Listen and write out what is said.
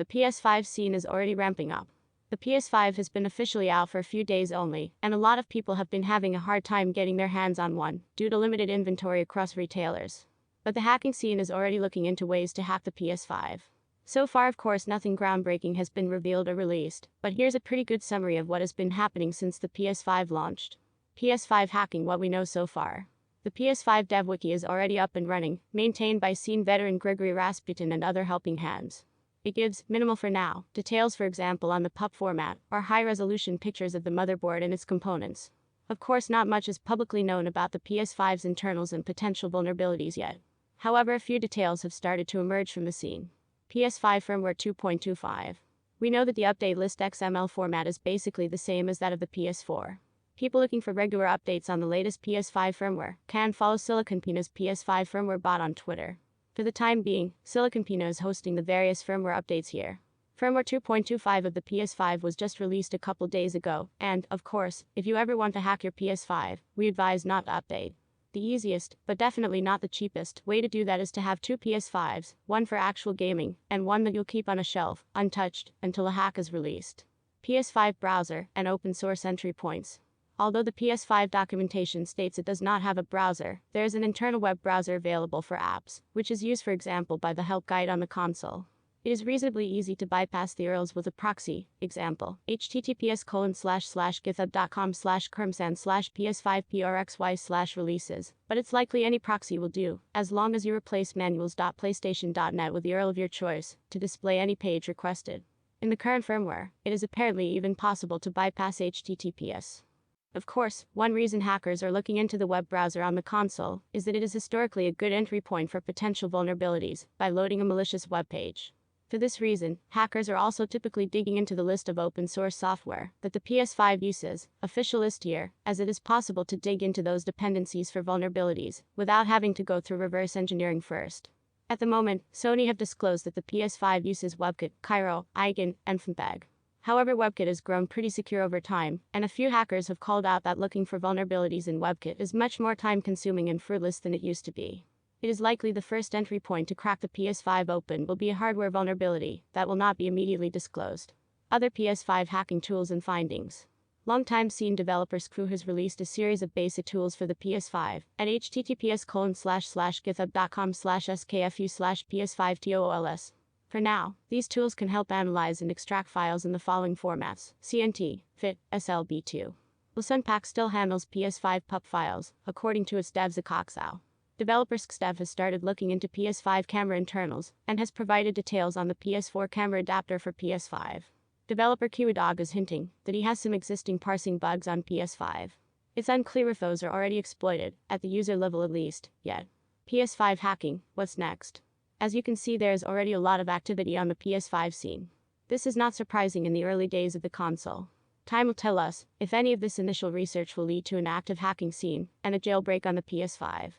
the PS5 scene is already ramping up. The PS5 has been officially out for a few days only, and a lot of people have been having a hard time getting their hands on one, due to limited inventory across retailers. But the hacking scene is already looking into ways to hack the PS5. So far, of course, nothing groundbreaking has been revealed or released, but here's a pretty good summary of what has been happening since the PS5 launched. PS5 hacking, what we know so far. The PS5 dev wiki is already up and running, maintained by scene veteran Grigory Rasputin and other helping hands. It gives, minimal for now, details, for example on the PUP format, or high-resolution pictures of the motherboard and its components. Of course, not much is publicly known about the PS5's internals and potential vulnerabilities yet. However, a few details have started to emerge from the scene. PS5 firmware 2.25. We know that the update list XML format is basically the same as that of the PS4. People looking for regular updates on the latest PS5 firmware can follow SiliconPino's PS5 firmware bot on Twitter. For the time being, SiliconPino is hosting the various firmware updates here. Firmware 2.25 of the PS5 was just released a couple days ago, and, of course, if you ever want to hack your PS5, we advise not to update. The easiest, but definitely not the cheapest, way to do that is to have two PS5s, one for actual gaming, and one that you'll keep on a shelf, untouched, until a hack is released. PS5 browser and open source entry points. Although the PS5 documentation states it does not have a browser, there is an internal web browser available for apps, which is used for example by the help guide on the console. It is reasonably easy to bypass the URLs with a proxy, example, https://github.com/kermsan/ps5prxy/releases, but it's likely any proxy will do, as long as you replace manuals.playstation.net with the URL of your choice, to display any page requested. In the current firmware, it is apparently even possible to bypass HTTPS. Of course, one reason hackers are looking into the web browser on the console is that it is historically a good entry point for potential vulnerabilities by loading a malicious web page. For this reason, hackers are also typically digging into the list of open source software that the PS5 uses, official list here, as it is possible to dig into those dependencies for vulnerabilities without having to go through reverse engineering first. At the moment, Sony have disclosed that the PS5 uses WebKit, Cairo, Eigen, and Fmbeg. However, WebKit has grown pretty secure over time, and a few hackers have called out that looking for vulnerabilities in WebKit is much more time-consuming and fruitless than it used to be. It is likely the first entry point to crack the PS5 open will be a hardware vulnerability that will not be immediately disclosed. Other PS5 hacking tools and findings. Longtime scene developer Screw has released a series of basic tools for the PS5 at https://github.com/skfu/ps5tools. For now, these tools can help analyze and extract files in the following formats: CNT, FIT, SLB2. Sunpack still handles PS5 PUP files, according to its dev Zakaxao. Developer Skstev has started looking into PS5 camera internals, and has provided details on the PS4 camera adapter for PS5. Developer Kiwadog is hinting that he has some existing parsing bugs on PS5. It's unclear if those are already exploited, at the user level at least, yet. PS5 hacking, what's next? As you can see, there is already a lot of activity on the PS5 scene. This is not surprising in the early days of the console. Time will tell us if any of this initial research will lead to an active hacking scene and a jailbreak on the PS5.